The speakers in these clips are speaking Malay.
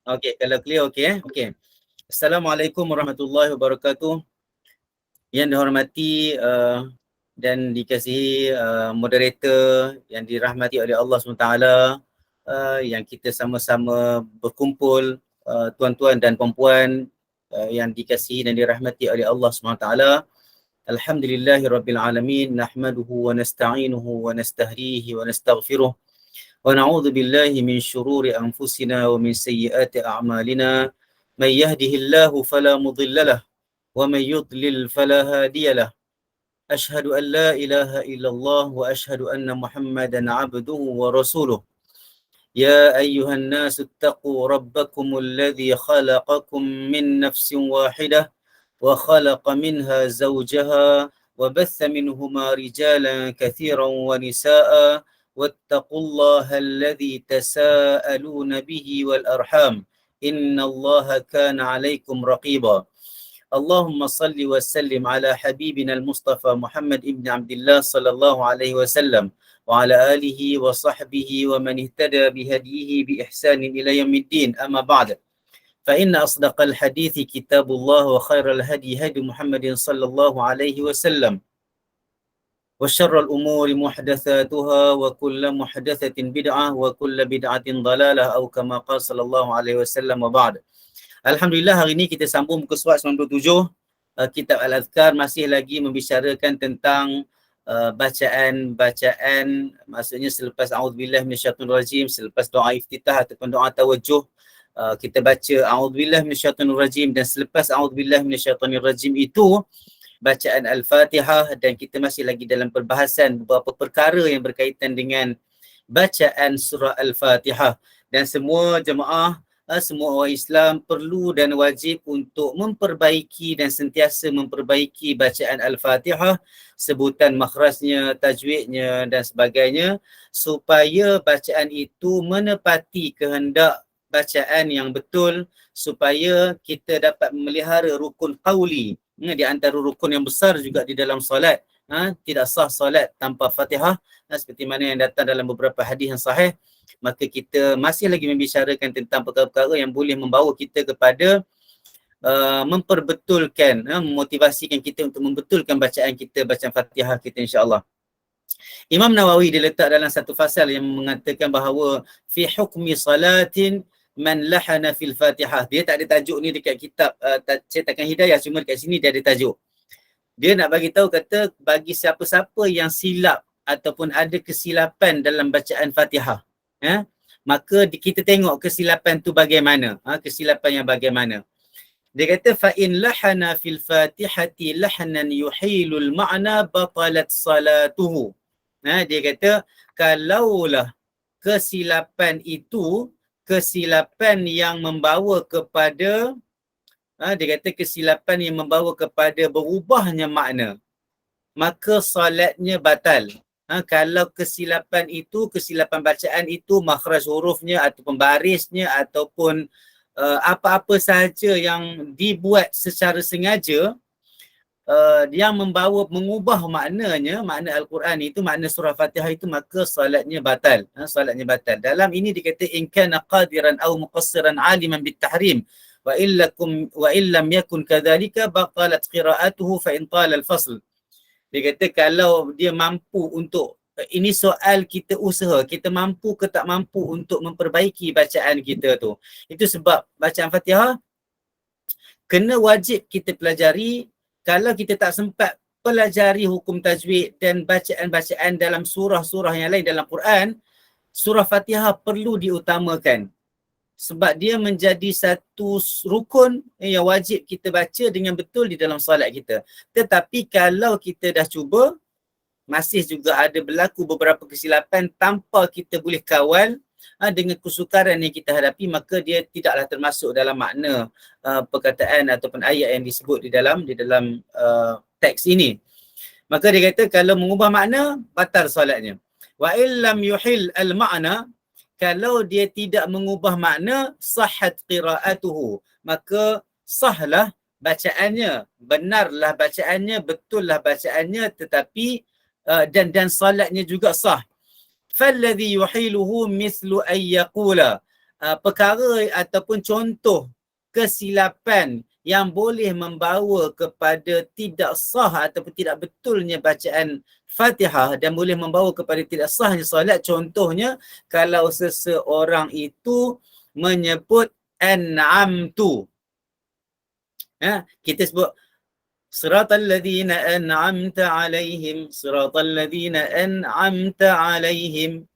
Okey, kalau clear okey Okey. Assalamualaikum warahmatullahi wabarakatuh. Yang dihormati dan dikasihi moderator yang dirahmati oleh Allah SWT, yang kita sama-sama berkumpul, tuan-tuan dan puan-puan yang dikasihi dan dirahmati oleh Allah SWT. Alhamdulillahirabbil alamin, nahmaduhu wa nasta'inuhu wa nastahdihi wa nastaghfiruh. ونعوذ بالله من شرور أنفسنا ومن سيئات أعمالنا من يهده الله فلا مضل له ومن يضلل فلا هادي له أشهد أن لا إله إلا الله وأشهد أن محمدا عبده ورسوله يا أيها الناس اتقوا ربكم الذي خلقكم من نفس واحدة وخلق منها زوجها وبث منهما رجالا كثيرا ونساء واتقوا الله الذي تساءلون به والأرحام إن الله كان عليكم رقيبا اللهم صل وسلم على حبيبنا المصطفى محمد ابن عبد الله صلى الله عليه وسلم وعلى آله وصحبه ومن اهتدى بهديه بإحسان إلى يوم الدين أما بعد فإن أصدق الحديث كتاب الله وخير الهدي هدي محمد صلى الله عليه وسلم وشر الأمور محدثاتها وكل محدثة بدعة وكل بدعة ضلالة أو كما قال صلى الله عليه وسلم وبعد. Alhamdulillah, hari ini kita sambung muka surat 97. Kitab Al-Azkar masih lagi membicarakan tentang bacaan, maksudnya selepas a'udzubillah minasyaitonir rajim, selepas doa iftitah ataupun doa tawajjuh, kita baca a'udzubillah minasyaitonir rajim, dan selepas a'udzubillah minasyaitonir rajim itu bacaan Al-Fatihah, dan kita masih lagi dalam perbahasan beberapa perkara yang berkaitan dengan bacaan surah Al-Fatihah. Dan semua jemaah, semua orang Islam perlu dan wajib untuk memperbaiki dan sentiasa memperbaiki bacaan Al-Fatihah, sebutan makhrajnya, tajwidnya dan sebagainya, supaya bacaan itu menepati kehendak bacaan yang betul, supaya kita dapat memelihara rukun qauli. Di antara rukun yang besar juga di dalam solat. Tidak sah solat tanpa Fatihah, seperti mana yang datang dalam beberapa hadis yang sahih. Maka kita masih lagi membicarakan tentang perkara-perkara yang boleh membawa kita kepada memperbetulkan, memotivasikan kita untuk membetulkan bacaan kita, bacaan Fatihah kita, insya-Allah. Imam Nawawi dia letak dalam satu fasal yang mengatakan bahawa fi hukmi salatin man lahana fil Fatihah. Dia tak ada tajuk ni dekat kitab Cetakan Hidayah, cuma dekat sini dia ada tajuk. Dia nak bagi tahu, kata bagi siapa-siapa yang silap ataupun ada kesilapan dalam bacaan Fatihah, maka kita tengok kesilapan tu bagaimana, kesilapan yang bagaimana. Dia kata fa in lahana fil Fatihati lahnan yuhilul ma'na batalat salatuhu. Dia kata kalaulah kesilapan itu kesilapan yang membawa kepada dia kata kesilapan yang membawa kepada berubahnya makna, maka solatnya batal. Kalau kesilapan itu, kesilapan bacaan itu, makhraj hurufnya ataupun barisnya ataupun apa-apa sahaja yang dibuat secara sengaja, yang mengubah maknanya, makna Al-Quran itu, makna surah Fatihah itu, maka solatnya batal. Solatnya batal. Dalam ini dikata in kana qadiran aw muqassiran aliman bitahrim wa illam yakun kadzalika baqalat qira'atuhu fa in tala al-fasl. Dia kata kalau dia mampu untuk, ini soal kita usaha, kita mampu ke tak mampu untuk memperbaiki bacaan kita tu. Itu sebab bacaan Fatihah kena wajib kita pelajari. Kalau kita tak sempat pelajari hukum tajwid dan bacaan-bacaan dalam surah-surah yang lain dalam Quran, surah Fatihah perlu diutamakan. Sebab dia menjadi satu rukun yang wajib kita baca dengan betul di dalam solat kita. Tetapi kalau kita dah cuba, masih juga ada berlaku beberapa kesilapan tanpa kita boleh kawal dengan kesukaran yang kita hadapi, maka dia tidaklah termasuk dalam makna perkataan ataupun ayat yang disebut di dalam teks ini. Maka dia kata kalau mengubah makna, batal solatnya. Wa illam yuhil al-ma'na, kalau dia tidak mengubah makna, sahhat qira'atuhu, maka sahlah bacaannya, benarlah bacaannya, betullah bacaannya, tetapi dan salatnya juga sah. Falladhi yuhiluhu mithlu ay yaqula perkara ataupun contoh kesilapan yang boleh membawa kepada tidak sah ataupun tidak betulnya bacaan Fatihah dan boleh membawa kepada tidak sahnya solat. Contohnya kalau seseorang itu menyebut an'amtu. Kita sebut siratal ladzina an'amta alaihim, siratal ladzina an'amta alaihim,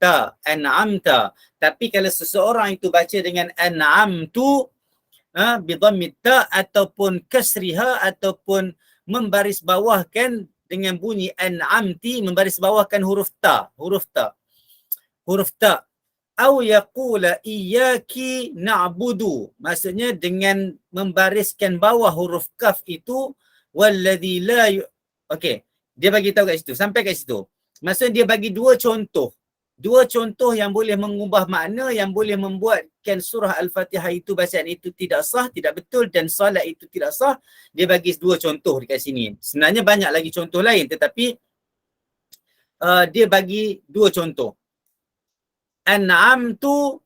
an'amta. Tapi kalau seseorang itu baca dengan an'amtu bidhammit ta ataupun kasriha ataupun membaris bawahkan dengan bunyi an'amti, membaris bawahkan huruf ta, au yaqula iyyaki na'budu, maksudnya dengan membariskan bawah huruf kaf itu walladzi la okey, dia bagi tahu kat situ, sampai kat situ. Maksudnya dia bagi dua contoh yang boleh mengubah makna, yang boleh membuatkan surah Al-Fatihah itu, bacaan itu tidak sah, tidak betul dan solat itu tidak sah. Dia bagi dua contoh dekat sini. Sebenarnya banyak lagi contoh lain tetapi dia bagi dua contoh. An'amtu,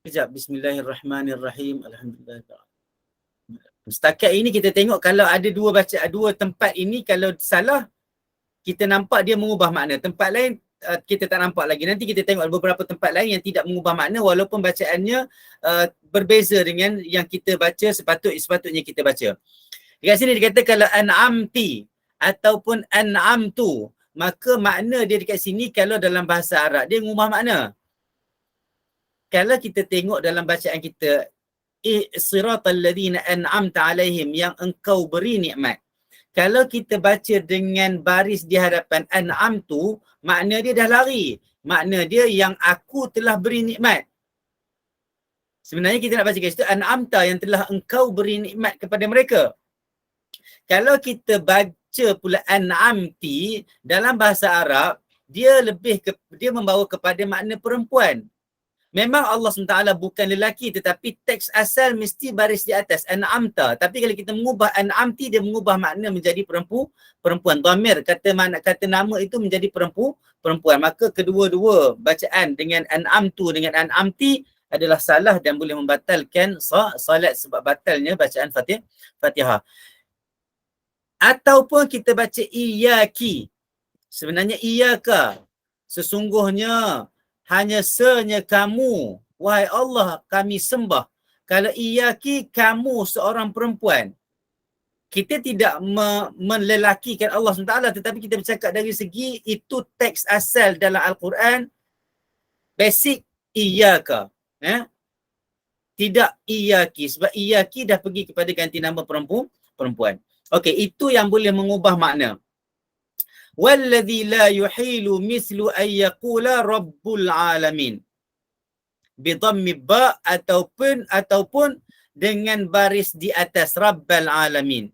kejap, bismillahirrahmanirrahim, alhamdulillah. Setakat ini kita tengok kalau ada dua tempat ini, kalau salah kita nampak dia mengubah makna. Tempat lain kita tak nampak lagi. Nanti kita tengok beberapa tempat lain yang tidak mengubah makna walaupun bacaannya berbeza dengan yang kita baca sepatutnya kita baca. Dekat sini dia kata kalau an'amti ataupun an'amtu, maka makna dia dekat sini kalau dalam bahasa Arab dia mengubah makna. Kalau kita tengok dalam bacaan kita, siratal ladzina an'amta alaihim, yang engkau beri nikmat. Kalau kita baca dengan baris di hadapan an'amtu, makna dia dah lari. Makna dia yang aku telah beri nikmat. Sebenarnya kita nak baca kat situ an'amta, yang telah engkau beri nikmat kepada mereka. Kalau kita baca pula an'amti dalam bahasa Arab, dia membawa kepada makna perempuan. Memang Allah SWT bukan lelaki tetapi teks asal mesti baris di atas an'amta. Tapi kalau kita mengubah an'amti, dia mengubah makna menjadi perempuan. Dhamir, kata nama itu menjadi perempuan. Maka kedua-dua bacaan dengan an'amtu dengan an'amti adalah salah dan boleh membatalkan salat sebab batalnya bacaan Fatihah. Ataupun kita baca iyyaki. Sebenarnya iyyaka, sesungguhnya hanya senya kamu, wahai Allah, kami sembah. Kalau iyyaki, kamu seorang perempuan. Kita tidak melelakikan Allah SWT, tetapi kita bercakap dari segi itu teks asal dalam Al-Quran, basic iyyaka. Tidak iyyaki, sebab iyyaki dah pergi kepada ganti nama perempuan. Okey, itu yang boleh mengubah makna. Walladzi la yuhilu mislu ay yaqula rabbul alamin bidhammi ba ataupun dengan baris di atas rabbal alamin.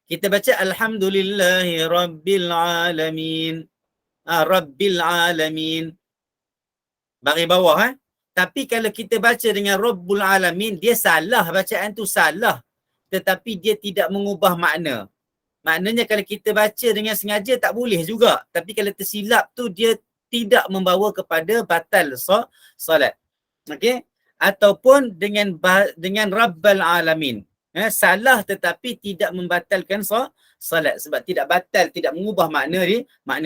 Kita baca alhamdulillahi rabbil alamin. Rabbil alamin. Bagi bawah Tapi kalau kita baca dengan rabbul alamin, dia salah, bacaan tu salah. Tetapi dia tidak mengubah makna. Maknanya kalau kita baca dengan sengaja tak boleh juga. Tapi kalau tersilap tu dia tidak membawa kepada batal solat. Okey? Ataupun dengan Rabbal Alamin. Salah tetapi tidak membatalkan solat. Sebab tidak batal, tidak mengubah makna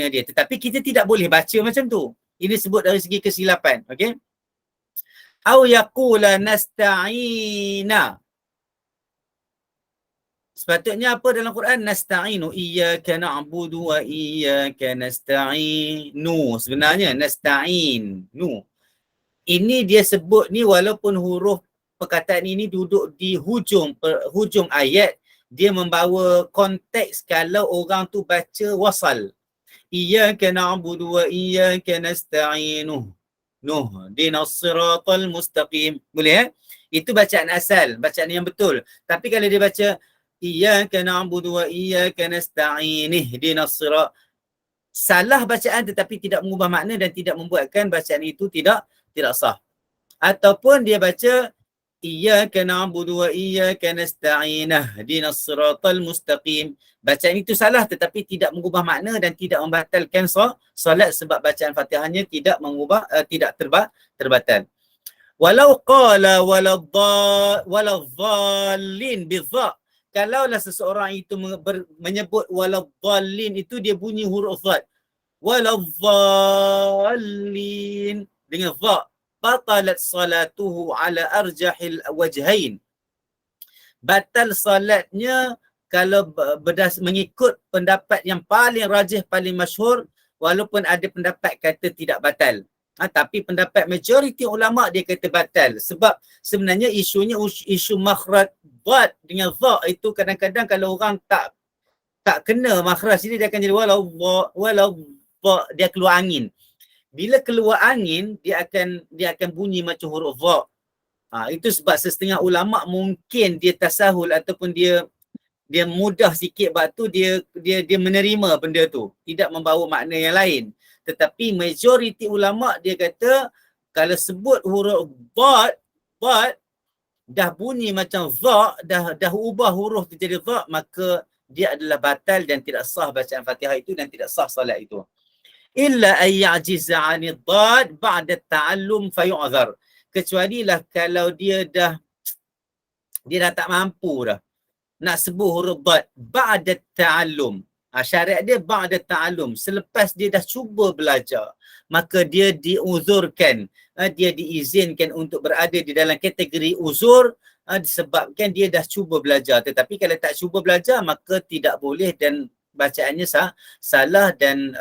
dia. Tetapi kita tidak boleh baca macam tu. Ini sebut dari segi kesilapan. Okey? Au yaqula nasta'ina. Sepatutnya apa dalam Quran? Nasta'inu, iyyaka na'budu wa iyyaka nasta'inu. Sebenarnya nasta'inu. Ini dia sebut ni walaupun huruf perkataan ini duduk di hujung ayat, dia membawa konteks kalau orang tu baca wasal. Iyyaka na'budu wa iyyaka nasta'inu. Dinas siratal mustaqim. Boleh Itu bacaan asal, bacaan yang betul. Tapi kalau dia baca iyyaka na'budu wa iyyaka nasta'in ihdinas sirat, salah bacaan tetapi tidak mengubah makna dan tidak membuatkan bacaan itu tidak sah. Ataupun dia baca iyyaka na'budu wa iyyaka nasta'in ihdinas siratal mustaqim, bacaan itu salah tetapi tidak mengubah makna dan tidak membatalkan solat sebab bacaan Fatihahnya tidak terbatal. Walau qala waladhdallin bidha. Kalaulah seseorang itu menyebut waladhdallin, itu dia bunyi huruf dhad. Waladhdallin dengan dha. Batalat salatuhu ala arjahil wajhain. Batal salatnya kalau mengikut pendapat yang paling rajih, paling masyhur, walaupun ada pendapat kata tidak batal. Tapi pendapat majoriti ulama dia kata batal. Sebab sebenarnya isunya isu makhraj dad dengan dha itu kadang-kadang kalau orang tak kena makhraj ini dia akan jadi walau dha, dia keluar angin. Bila keluar angin dia akan bunyi macam huruf dha. Itu sebab setengah ulama mungkin dia tasahul ataupun dia mudah sikit, sebab tu dia menerima benda tu, tidak membawa makna yang lain. Tetapi majoriti ulama dia kata kalau sebut huruf dad dah bunyi macam dha, dah ubah huruf tu jadi dha, maka dia adalah batal dan tidak sah bacaan Fatihah itu dan tidak sah salat itu. Illa ay ya'jiza 'anid dad ba'da ta'allum fayu'dhar. Kecuali lah kalau dia dah tak mampu dah nak sebut huruf dad ba'da ta'allum. Syariat dia ba'da ta'allum, selepas dia dah cuba belajar, maka dia diuzurkan, dia diizinkan untuk berada di dalam kategori uzur disebabkan dia dah cuba belajar. Tetapi kalau tak cuba belajar maka tidak boleh dan bacaannya salah dan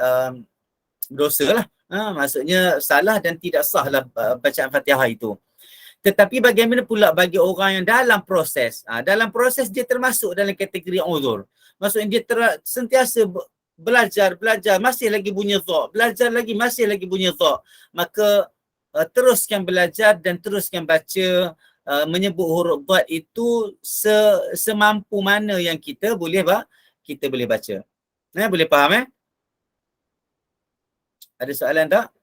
dosa lah. Maksudnya salah dan tidak sah lah bacaan Fatihah itu. Tetapi bagaimana pula bagi orang yang dalam proses? Dalam proses dia termasuk dalam kategori uzur. Maksudnya dia sentiasa belajar, masih lagi bunyi dha. Belajar lagi, masih lagi bunyi dha. Maka teruskan belajar dan teruskan baca, menyebut huruf dha itu semampu mana yang kita boleh baca. Boleh faham Ada soalan tak?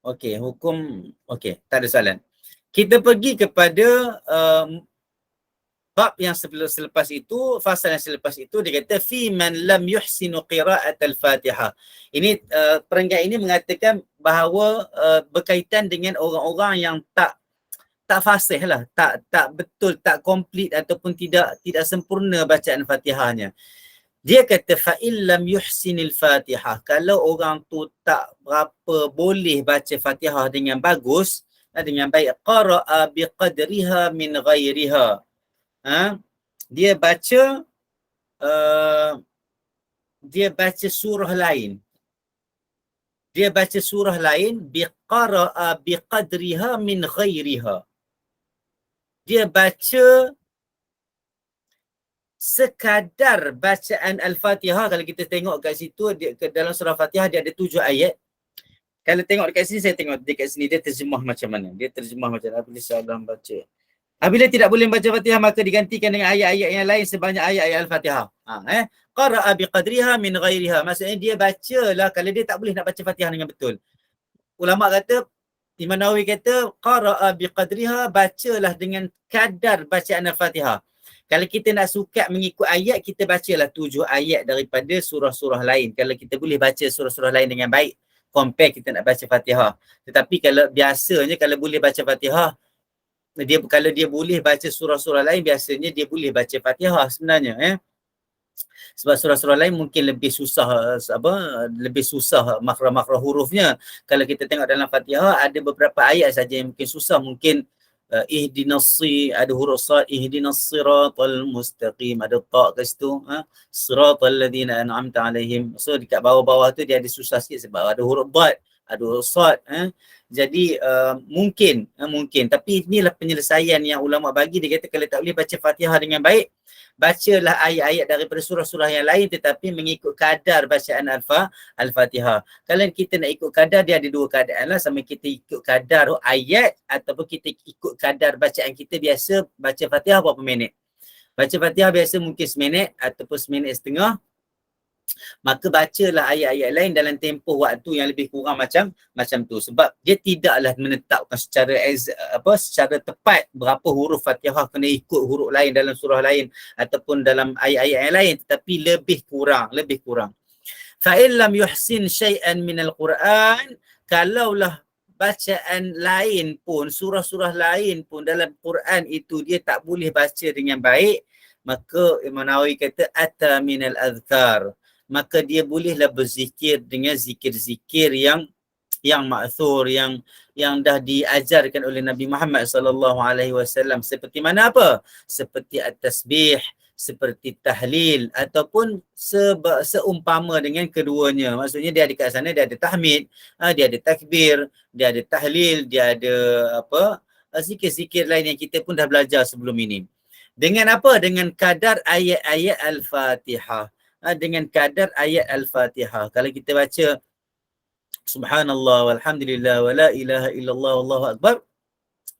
Okey, tak ada soalan. Kita pergi kepada bab yang selepas itu, fasal yang selepas itu, dia kata fi man lam yuhsinu qira'at al-Fatihah. Ini perenggan ini mengatakan bahawa berkaitan dengan orang-orang yang tak fasih lah, tak betul, tak komplit ataupun tidak sempurna bacaan Fatihahnya. Dia kata fa'il lam yuhsinil Fatihah, kalau orang tu tak berapa boleh baca Fatihah dengan bagus, dengan baik, qara'a biqadriha min ghairiha. Dia baca surah lain. Dia baca surah lain biqara'a biqadriha min ghairiha. Dia baca sekadar bacaan Al-Fatihah. Kalau kita tengok kat situ, dalam surah Fatihah dia ada 7 ayat. Kalau tengok dekat sini, saya tengok dekat sini dia terjemah macam mana. Dia terjemah macam apa dia salah baca. Apabila tidak boleh baca Fatihah maka digantikan dengan ayat-ayat yang lain sebanyak ayat-ayat Al-Fatihah. Qara'a biqadriha min ghairiha. Maksudnya dia bacalah kalau dia tak boleh nak baca Fatihah dengan betul. Ulama kata, Imam Nawawi kata qara'a biqadriha, bacalah dengan kadar bacaan Al-Fatihah. Kalau kita nak sukat mengikut ayat, kita bacalah 7 ayat daripada surah-surah lain. Kalau kita boleh baca surah-surah lain dengan baik, compare kita nak baca Fatihah. Tetapi kalau biasanya kalau boleh baca Fatihah, kalau dia boleh baca surah-surah lain, biasanya dia boleh baca Fatihah sebenarnya. Sebab surah-surah lain mungkin lebih susah makhraj-makhraj hurufnya. Kalau kita tengok dalam Fatihah ada beberapa ayat saja yang mungkin susah, mungkin ada huruf sad, ihdinas siratal mustaqim, ada ta kat situ, siratal ladzina an'amta alaihim. So dekat bawah-bawah tu dia ada susah sikit sebab ada huruf dad, ada huruf sad. Jadi mungkin tapi inilah penyelesaian yang ulama bagi. Dia kata kalau tak boleh baca Fatihah dengan baik, bacalah ayat-ayat daripada surah-surah yang lain tetapi mengikut kadar bacaan Al-Fatihah. Kalau kita nak ikut kadar, dia ada 2 keadaan lah. Sama kita ikut kadar ayat ataupun kita ikut kadar bacaan kita biasa. Baca Fatihah berapa minit? Baca Fatihah biasa mungkin seminit ataupun seminit setengah. Maka bacalah ayat-ayat lain dalam tempoh waktu yang lebih kurang macam tu. Sebab dia tidaklah menetapkan secara tepat berapa huruf Fatihah kena ikut huruf lain dalam surah lain ataupun dalam ayat-ayat yang lain, tetapi lebih kurang. Fa in lam yuhsin syai'an minal Quran, kalaulah bacaan lain pun, surah-surah lain pun dalam Quran itu dia tak boleh baca dengan baik, maka Imam Nawawi kata ata minal azkar, maka dia bolehlah berzikir dengan zikir-zikir yang ma'thur, yang dah diajarkan oleh Nabi Muhammad sallallahu alaihi wasallam, seperti mana apa? Seperti at-tasbih, seperti tahlil, ataupun seumpama dengan keduanya. Maksudnya dia ada kat sana, dia ada tahmid, dia ada takbir, dia ada tahlil, dia ada apa? Zikir-zikir lain yang kita pun dah belajar sebelum ini. Dengan apa? Dengan kadar ayat-ayat Al-Fatihah. Dengan kadar ayat Al-Fatihah. Kalau kita baca Subhanallah walhamdulillah wa la ilaha illallah wallahu akbar,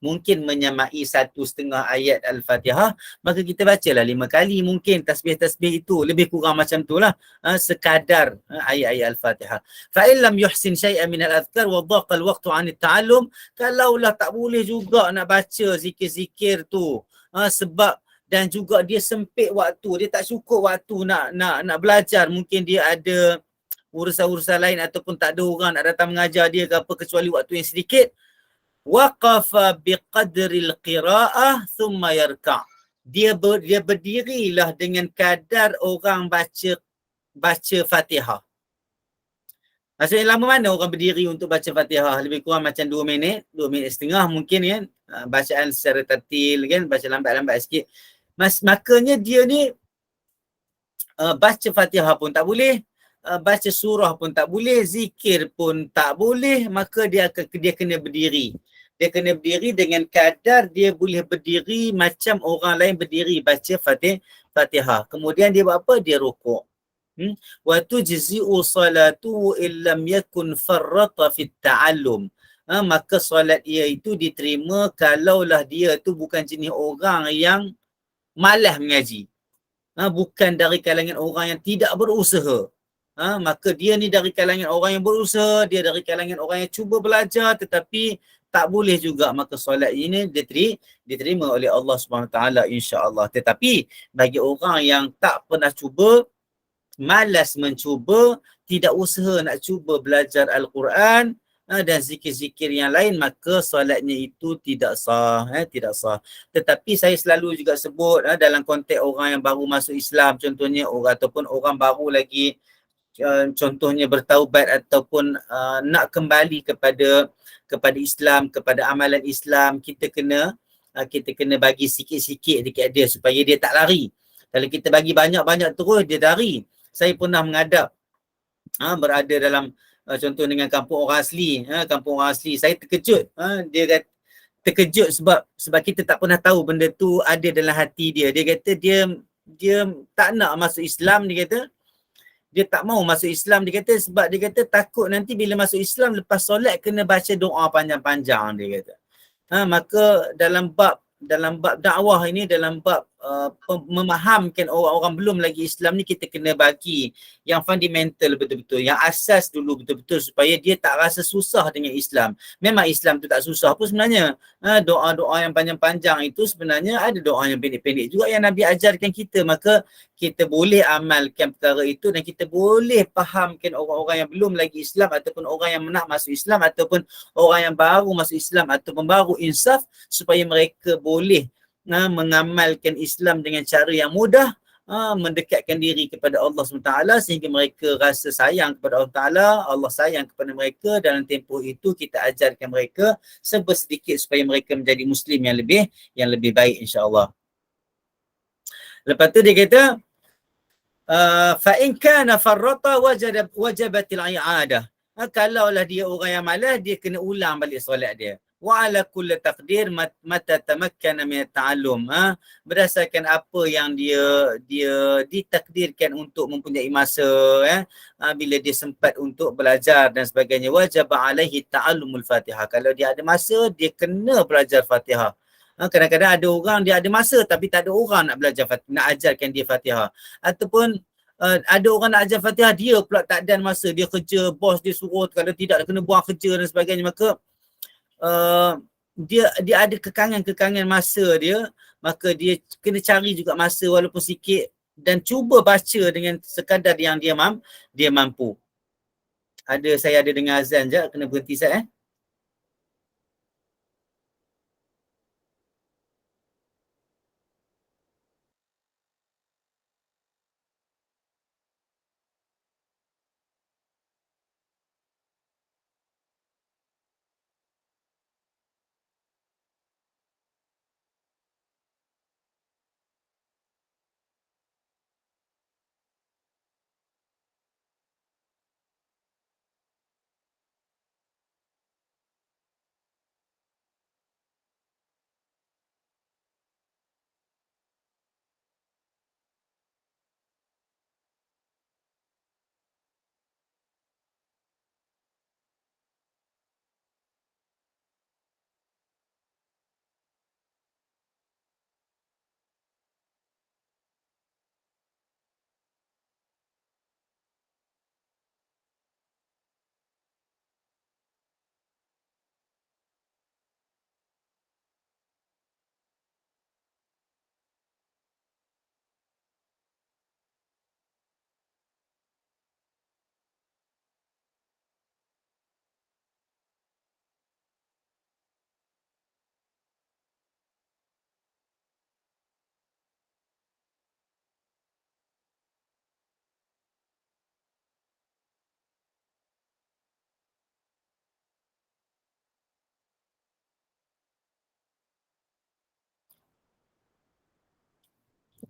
mungkin menyamai 1/2 ayat Al-Fatihah, maka kita bacalah 5 kali mungkin tasbih-tasbih itu, lebih kurang macam itulah, sekadar ayat-ayat Al-Fatihah. Fa in lam yuhsin syai'an min al-azkar wa dhaqa al-waqtu 'an at-ta'allum, kalaulah tak boleh juga nak baca zikir-zikir tu, sebab dan juga dia sempit waktu, dia tak cukup waktu nak belajar, mungkin dia ada urusan-urusan lain ataupun tak ada orang nak datang mengajar dia ke apa, kecuali waktu yang sedikit, waqafa biqadril qira'ah thumma yarka'. Dia berdirilah dengan kadar orang baca Fatihah. Maksudnya lama mana orang berdiri untuk baca Fatihah? Lebih kurang macam 2 minit, 2 minit setengah mungkin kan. Bacaan secara tertil kan, baca lambat-lambat sikit. Makanya dia ni baca Fatihah pun tak boleh, baca surah pun tak boleh, zikir pun tak boleh, maka dia kena berdiri. Dia kena berdiri dengan kadar dia boleh berdiri macam orang lain berdiri baca Fatihah. Kemudian dia buat apa? Dia rukuk. Wa tujzi'u salatu illam yakun farrata fit ta'allum. Maka solat ia itu diterima kalaulah dia tu bukan jenis orang yang malas mengaji. Bukan dari kalangan orang yang tidak berusaha. Maka dia ni dari kalangan orang yang berusaha, dia dari kalangan orang yang cuba belajar tetapi tak boleh juga, maka solat ini diterima oleh Allah Subhanahu taala insya-Allah. Tetapi bagi orang yang tak pernah cuba, malas mencuba, tidak usaha nak cuba belajar Al-Quran dan zikir-zikir yang lain, maka solatnya itu tidak sah, tidak sah. Tetapi saya selalu juga sebut dalam konteks orang yang baru masuk Islam contohnya, ataupun orang baru lagi contohnya bertaubat ataupun nak kembali kepada Islam, kepada amalan Islam, kita kena bagi sikit-sikit dekat dia supaya dia tak lari. Kalau kita bagi banyak-banyak terus, dia lari. Saya pernah menghadap berada dalam contoh dengan kampung orang asli, saya terkejut. Dia kata terkejut sebab kita tak pernah tahu benda tu ada dalam hati dia. Dia kata dia tak nak masuk Islam, dia tak mau masuk Islam, dia kata sebab dia kata takut nanti bila masuk Islam lepas solat kena baca doa panjang-panjang, dia kata. Maka dalam bab dakwah ini, dalam bab memahamkan orang-orang belum lagi Islam ni, kita kena bagi yang fundamental betul-betul, yang asas dulu betul-betul supaya dia tak rasa susah dengan Islam. Memang Islam tu tak susah pun sebenarnya. Doa-doa yang panjang-panjang itu sebenarnya ada doa yang pendek-pendek juga yang Nabi ajarkan kita, maka kita boleh amalkan perkara itu dan kita boleh fahamkan orang-orang yang belum lagi Islam ataupun orang yang nak masuk Islam ataupun orang yang baru masuk Islam ataupun baru insaf, supaya mereka boleh mengamalkan Islam dengan cara yang mudah, mendekatkan diri kepada Allah SWT sehingga mereka rasa sayang kepada Allah Ta'ala, Allah sayang kepada mereka. Dalam tempoh itu kita ajarkan mereka sedikit supaya mereka menjadi Muslim yang lebih baik insya-Allah. Lepas tu dia kata fa in kana farrata wajabatil i'adah. Kalaulah dia orang yang malas, dia kena ulang balik solat dia. Wa ala kulli taqdir mata tamakkana min at-ta'allum, berdasarkan apa yang dia ditakdirkan untuk mempunyai masa, bila dia sempat untuk belajar dan sebagainya. Wajib alaihi ta'allumul Fatihah. Kalau dia ada masa, dia kena belajar Fatihah. Kadang-kadang ada orang dia ada masa tapi tak ada orang nak belajar nak ajarkan dia Fatihah. Ataupun ada orang nak ajar Fatihah, dia pula tak ada masa, dia kerja, bos dia suruh, kalau tidak kena buang kerja dan sebagainya, maka dia ada kekangan masa dia, maka dia kena cari juga masa walaupun sikit dan cuba baca dengan sekadar yang dia mampu. Saya ada dengar azan je, kena berhenti Ustaz.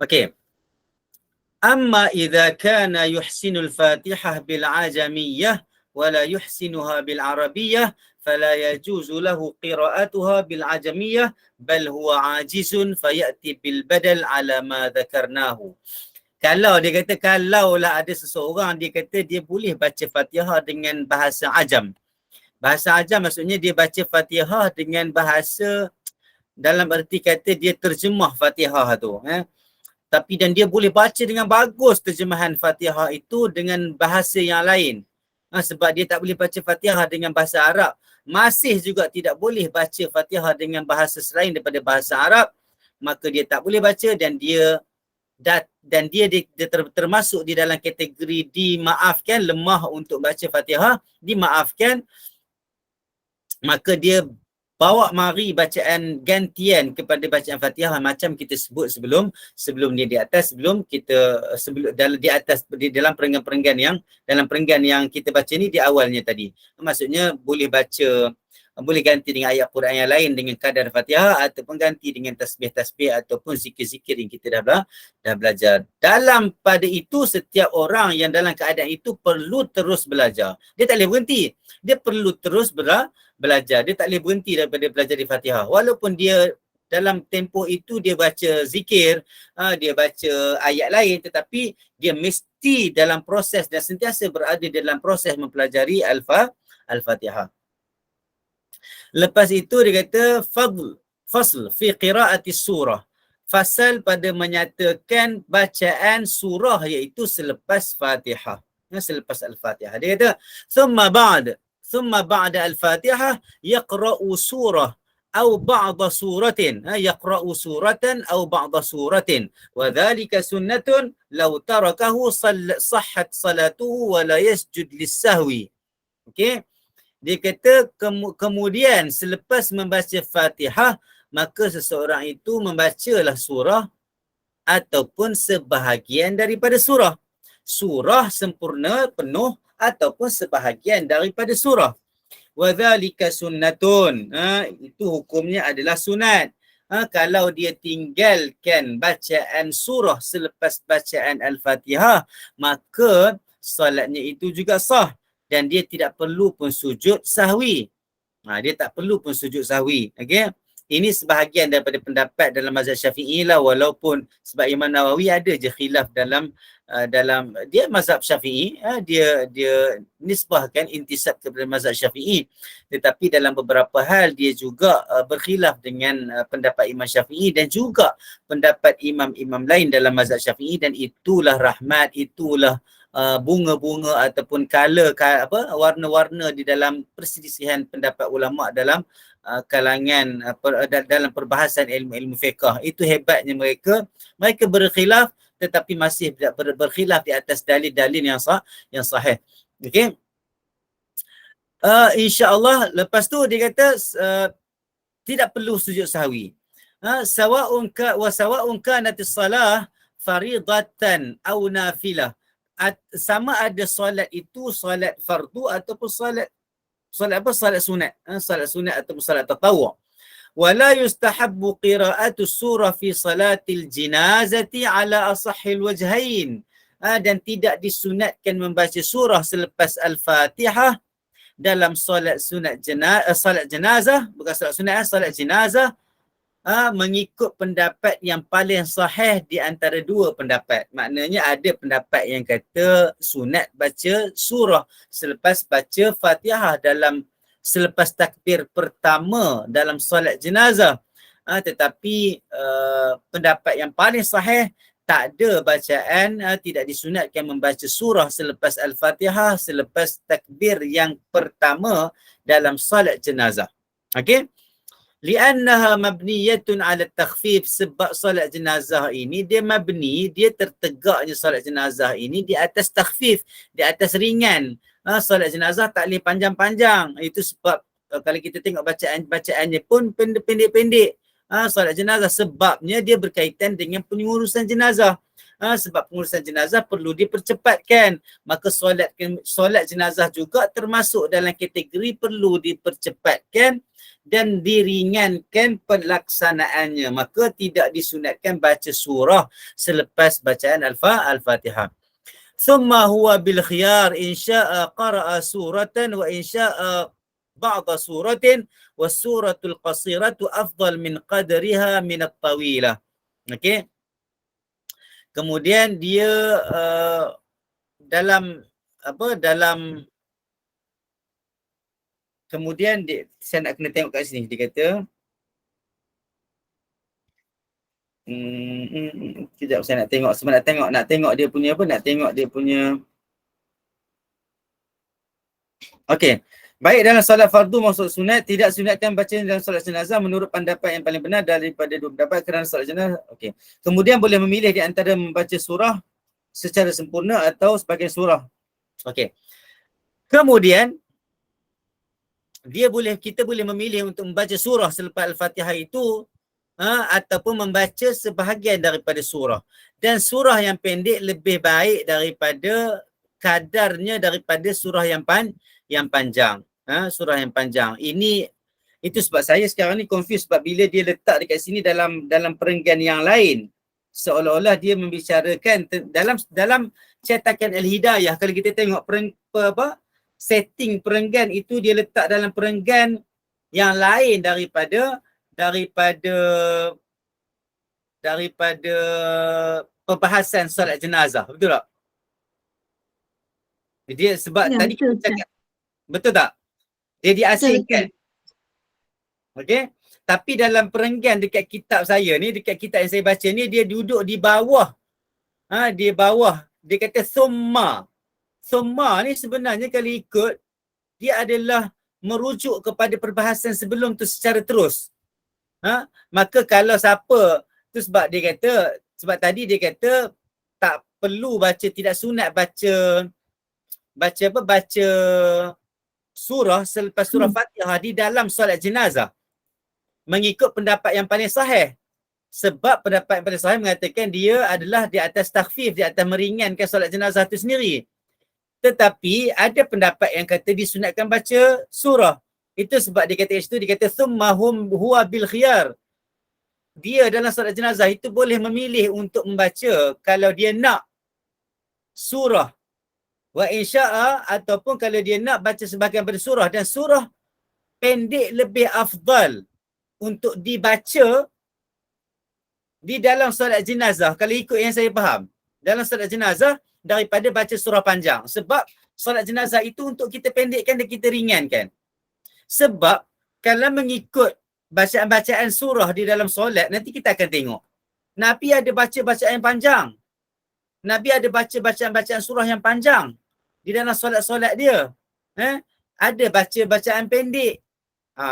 Okey. Amma idza kana yuhsinul Fatihah bil ajamiyyah wa la yuhsinuha bil arabiyyah fala yajuzu lahu qira'atuha bil ajamiyyah bal huwa ajizun fayati bil badal ala ma dzakarnahu. Kalau dia kata kalaulah ada seseorang dia kata dia boleh baca Fatihah dengan bahasa ajam. Bahasa ajam maksudnya dia baca Fatihah dengan bahasa dalam erti kata dia terjemah Fatihah tu. Tapi dan dia boleh baca dengan bagus terjemahan Fatihah itu dengan bahasa yang lain. Sebab dia tak boleh baca Fatihah dengan bahasa Arab. Masih juga tidak boleh baca Fatihah dengan bahasa selain daripada bahasa Arab. Maka dia tak boleh baca dan dia termasuk di dalam kategori dimaafkan, lemah untuk baca Fatihah, dimaafkan. Maka dia bawa mari bacaan gantian kepada bacaan Fatihah macam kita sebut sebelum ni di atas, sebelum di atas di dalam perenggan-perenggan yang kita baca ni di awalnya tadi. Maksudnya boleh ganti dengan ayat Quran yang lain dengan kadar Fatihah ataupun ganti dengan tasbih-tasbih ataupun zikir-zikir yang kita dah belajar. Dalam pada itu setiap orang yang dalam keadaan itu perlu terus belajar. Dia tak boleh berhenti. Dia perlu terus belajar. Dia tak boleh berhenti daripada belajar di Fatihah. Walaupun dia dalam tempoh itu dia baca zikir, dia baca ayat lain, tetapi dia mesti dalam proses dan sentiasa berada dalam proses mempelajari Al-Fatihah. Lepas itu dia kata fasl fi qiraati surah. Fasal pada menyatakan bacaan surah iaitu selepas Fatihah. Selepas Al-Fatihah. Dia kata ثم بعد الفاتحة يقرأ سورة أو بعض سورة يقرأ سورة أو بعض سورة وذلك سنة لو تركه صحت صلاته ولا يسجد للسهو. Okay. Dia kata kemudian selepas membaca Fatihah maka seseorang itu membacalah surah ataupun sebahagian daripada surah. Surah sempurna penuh ataupun sebahagian daripada surah. Wadzalika sunnatun. Itu hukumnya adalah sunat. Kalau dia tinggalkan bacaan surah selepas bacaan Al-Fatihah, maka solatnya itu juga sah dan dia tidak perlu pun sujud sahwi. Dia tak perlu pun sujud sahwi. Okey. Ini sebahagian daripada pendapat dalam mazhab Syafi'i lah, walaupun sebab Imam Nawawi ada je khilaf dalam dia mazhab Syafi'i, dia nisbahkan intisab kepada mazhab Syafi'i, tetapi dalam beberapa hal dia juga berkhilaf dengan pendapat Imam Syafi'i dan juga pendapat imam-imam lain dalam mazhab Syafi'i, dan itulah rahmat, itulah bunga-bunga ataupun warna-warna di dalam perselisihan pendapat ulama dalam kalangan dalam perbahasan ilmu fiqh. Itu hebatnya mereka berkhilaf tetapi masih berkhilaf di atas dalil-dalil yang sahih. Okey. Insya-Allah lepas tu dia kata tidak perlu sujud sahwi. Sawa'un kanatis salah faridatan aw nafilah. Sama ada solat itu solat fardu ataupun solat sunat. Solat sunat ataupun solat tatawwu'. Wala yustahabbu qira'atu surah fi salatil jinazati ala asahhil wajhain. Dan tidak disunatkan membaca surah selepas Al-Fatihah dalam solat jenazah, bukan solat sunat, solat jenazah, mengikut pendapat yang paling sahih di antara dua pendapat. Maknanya ada pendapat yang kata sunat baca surah selepas baca Fatihah selepas takbir pertama dalam solat jenazah. Tetapi pendapat yang paling sahih tak ada bacaan, tidak disunatkan membaca surah selepas Al-Fatihah selepas takbir yang pertama dalam solat jenazah. Okey? Li'annaha mabniyatun 'ala takhfif, sebab solat jenazah ini dia tertegaknya solat jenazah ini di atas takhfif, di atas ringan. Solat jenazah tak boleh panjang-panjang. Itu sebab kalau kita tengok bacaannya pun pendek-pendek. Solat jenazah sebabnya dia berkaitan dengan pengurusan jenazah. sebab pengurusan jenazah perlu dipercepatkan. Maka solat jenazah juga termasuk dalam kategori perlu dipercepatkan dan diringankan pelaksanaannya. Maka tidak disunatkan baca surah selepas bacaan Al-Fatihah. ثم هو بالخيار إن شاء قرأ سورة وإن شاء بعض سورة والسورة القصيرة أفضل من قدرها من الطويلة. Okey. Kemudian dia kemudian saya nak kena tengok kat sini. Dia kata kejap saya nak tengok sebab nak tengok dia punya nak tengok dia punya. Okey. Baik dalam solat fardu maupun sunat, tidak sunatkan bacaan dalam solat jenazah menurut pendapat yang paling benar daripada dua pendapat kerana solat jenazah. Okey. Kemudian boleh memilih di antara membaca surah secara sempurna atau sebagian surah. Okey. Kemudian kita boleh memilih untuk membaca surah selepas Al-Fatihah itu ataupun membaca sebahagian daripada surah. Dan surah yang pendek lebih baik daripada kadarnya daripada surah yang panjang. Surah yang panjang. Itu sebab saya sekarang ni confused sebab bila dia letak dekat sini dalam perenggan yang lain, seolah-olah dia membicarakan dalam cetakan Al-Hidayah. Kalau kita tengok setting perenggan itu, dia letak dalam perenggan yang lain daripada perbahasan solat jenazah. Betul tak? Dia sebab tadi kita cakap, betul tak? Dia diasingkan. Okey. Tapi dalam perenggan dekat kitab saya ni, dekat kitab yang saya baca ni, dia duduk di bawah. Di bawah. Dia kata summa. Summa ni sebenarnya kalau ikut, dia adalah merujuk kepada perbahasan sebelum tu secara terus. Maka kalau siapa tu sebab tadi dia kata tak perlu baca, tidak sunat baca surah selepas surah Fatihah di dalam solat jenazah. Mengikut pendapat yang paling sahih. Sebab pendapat yang paling sahih mengatakan dia adalah di atas takhfif, di atas meringankan solat jenazah itu sendiri. Tetapi ada pendapat yang kata disunatkan baca surah. Itu sebab dia kata itu, dia kata thumma huwa bil khiyar. Dia dalam solat jenazah itu boleh memilih untuk membaca kalau dia nak surah wa insya'a, ataupun kalau dia nak baca sebahagian daripada surah, dan surah pendek lebih afdal untuk dibaca di dalam solat jenazah. Kalau ikut yang saya faham, dalam solat jenazah daripada baca surah panjang. Sebab solat jenazah itu untuk kita pendekkan dan kita ringankan. Sebab kalau mengikut bacaan-bacaan surah di dalam solat, nanti kita akan tengok Nabi ada baca bacaan yang panjang. Nabi ada baca bacaan-bacaan surah yang panjang di dalam solat-solat dia. Ada baca bacaan pendek.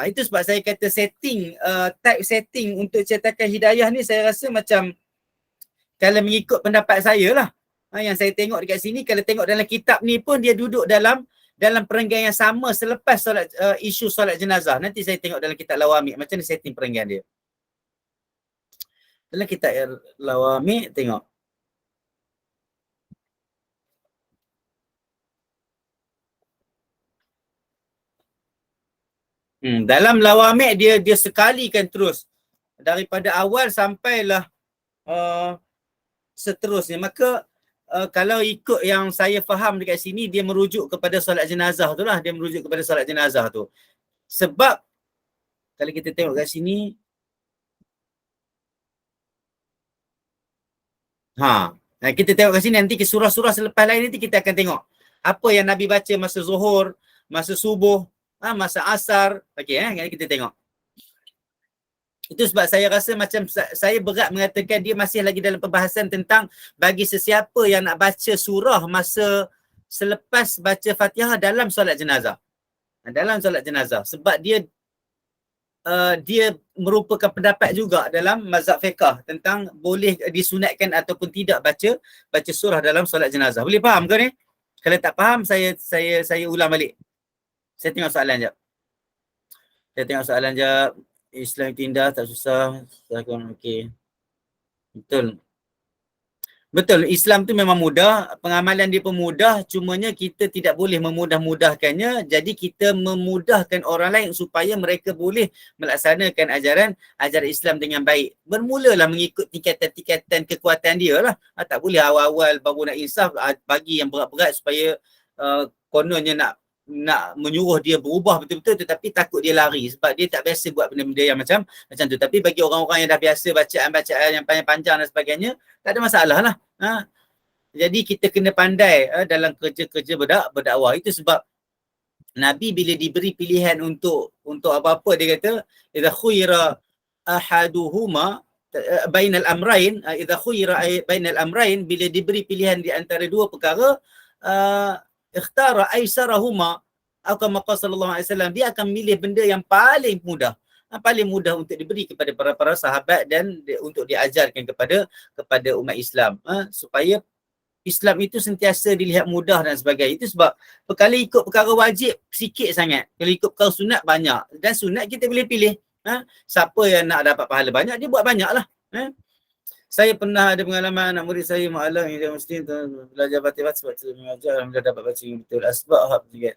Itu sebab saya kata type setting untuk cetakan Hidayah ni, saya rasa macam kalau mengikut pendapat saya lah. Yang saya tengok dekat sini, kalau tengok dalam kitab ni pun dia duduk dalam perenggan yang sama selepas isu solat jenazah. Nanti saya tengok dalam kitab Lawami macam ni setting perenggan dia. Dalam kitab Lawami tengok. Dalam Lawami dia sekalikan terus daripada awal sampailah seterusnya. Maka kalau ikut yang saya faham dekat sini, dia merujuk kepada solat jenazah tu lah. Dia merujuk kepada solat jenazah tu. Sebab kalau kita tengok kat sini, kita tengok kat sini, nanti ke surah-surah selepas lain nanti kita akan tengok apa yang Nabi baca masa zuhur, masa subuh, masa asar. Okey, kita tengok. Itu sebab saya rasa macam saya berat mengatakan dia masih lagi dalam perbahasan tentang bagi sesiapa yang nak baca surah masa selepas baca Fatihah dalam solat jenazah. Dalam solat jenazah. Sebab dia merupakan pendapat juga dalam mazhab fiqh tentang boleh disunatkan ataupun tidak baca surah dalam solat jenazah. Boleh faham ke ni? Kalau tak faham, saya ulang balik. Saya tengok soalan jap. Islam itu indah, tak susah. Okey. Betul. Betul, Islam tu memang mudah, pengamalan dia pun mudah, cumanya kita tidak boleh memudah-mudahkannya, jadi kita memudahkan orang lain supaya mereka boleh melaksanakan ajaran Islam dengan baik. Bermulalah mengikut tingkatan-tingkatan kekuatan dia lah. Tak boleh awal-awal baru nak insaf, bagi yang berat-berat supaya kononnya nak menyuruh dia berubah betul-betul, tetapi takut dia lari sebab dia tak biasa buat benda-benda yang macam tu. Tapi bagi orang-orang yang dah biasa bacaan-bacaan yang panjang-panjang dan sebagainya, tak ada masalah lah. Jadi kita kena pandai dalam kerja-kerja berdakwah. Itu sebab Nabi bila diberi pilihan untuk apa-apa, dia kata idza khuyira ahaduhuma bainal amrain, idza khuyira bainal amrain, bila diberi pilihan di antara dua perkara, ikhtara aisarahuma, atau maqam sallallahu alaihi wasallam, dia akan milih benda yang paling mudah, untuk diberi kepada para sahabat dan untuk diajarkan kepada umat Islam, supaya Islam itu sentiasa dilihat mudah dan sebagainya. Itu sebab perkara ikut perkara wajib sikit sangat, kalau ikut perkara sunat banyak, dan sunat kita boleh pilih. Siapa yang nak dapat pahala banyak, dia buat banyak lah. Saya pernah ada pengalaman anak murid saya malam yang dia mesti belajar Fatihah sebab saya mengajar, alhamdulillah dapat baca yang betul. Asbab juga.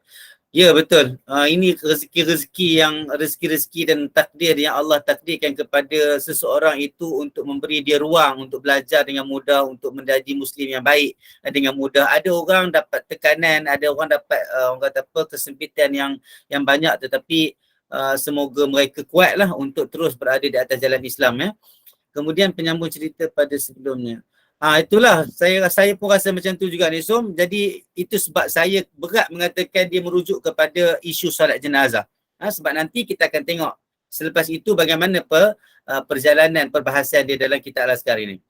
Ya, betul. Ini rezeki dan takdir yang Allah takdirkan kepada seseorang itu untuk memberi dia ruang untuk belajar dengan mudah, untuk menjadi Muslim yang baik dengan mudah. Ada orang dapat tekanan, ada orang dapat orang kata apa, kesempitan yang banyak, tetapi semoga mereka kuatlah untuk terus berada di atas jalan Islam, ya. Kemudian penyambung cerita pada sebelumnya. Itulah, saya pun rasa macam tu juga ni, Som. Jadi itu sebab saya berat mengatakan dia merujuk kepada isu solat jenazah. Sebab nanti kita akan tengok selepas itu bagaimana perjalanan perbahasan dia dalam kitab Al-Azkar ini.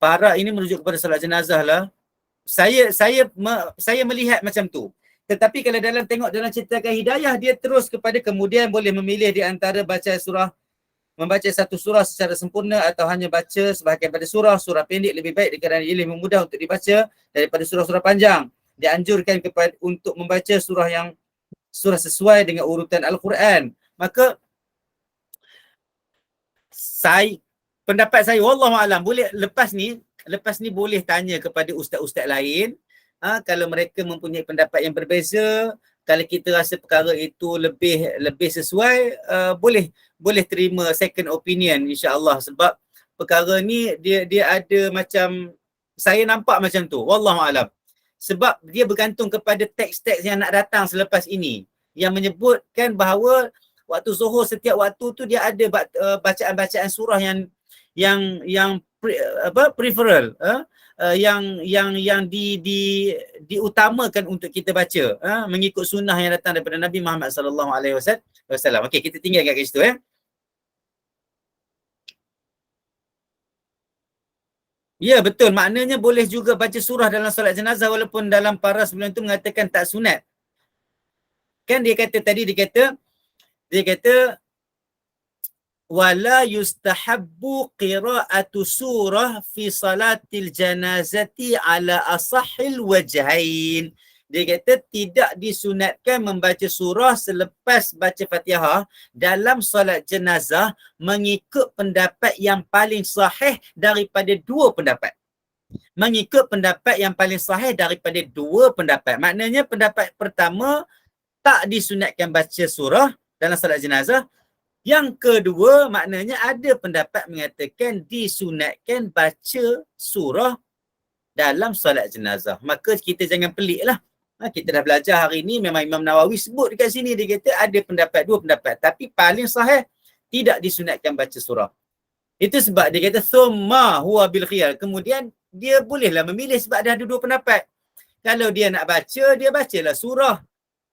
Para ini merujuk kepada solat jenazah lah. Saya melihat macam tu. Tetapi kalau tengok dalam cetakan Hidayah, dia terus kepada kemudian boleh memilih di antara membaca satu surah secara sempurna atau hanya baca sebahagian pada surah pendek lebih baik kerana ia lebih mudah untuk dibaca daripada surah-surah panjang. Dianjurkan untuk membaca surah sesuai dengan urutan Al-Quran. Maka pendapat saya, wallahu alam, boleh lepas ni boleh tanya kepada ustaz-ustaz lain. Kalau mereka mempunyai pendapat yang berbeza, kalau kita rasa perkara itu lebih sesuai, boleh terima second opinion, insya-Allah. Sebab perkara ni dia ada macam, saya nampak macam tu, wallahu alam. Sebab dia bergantung kepada teks-teks yang nak datang selepas ini, yang menyebutkan bahawa waktu zuhur setiap waktu tu dia ada bacaan-bacaan surah yang preferal, yang diutamakan untuk kita baca, mengikut sunnah yang datang daripada Nabi Muhammad sallallahu alaihi wasallam. Okey, kita tinggalkan kat situ, Ya, betul. Maknanya boleh juga baca surah dalam solat jenazah walaupun dalam para sebelum itu mengatakan tak sunat. Kan dia kata wala yustahabbu qira'atu surah fi salatil janazati ala asahil wajhain. Dia kata tidak disunatkan membaca surah selepas baca Fatihah dalam solat jenazah mengikut pendapat yang paling sahih daripada dua pendapat. Maknanya pendapat pertama, tak disunatkan baca surah dalam solat jenazah. Yang kedua, maknanya ada pendapat mengatakan disunatkan baca surah dalam solat jenazah. Maka kita jangan pelik lah. Kita dah belajar hari ni, memang Imam Nawawi sebut dekat sini, dia kata ada dua pendapat. Tapi paling sahih, tidak disunatkan baca surah. Itu sebab dia kata, thumma huwa bil khiyar. Kemudian, dia bolehlah memilih sebab ada dua pendapat. Kalau dia nak baca, dia bacalah surah.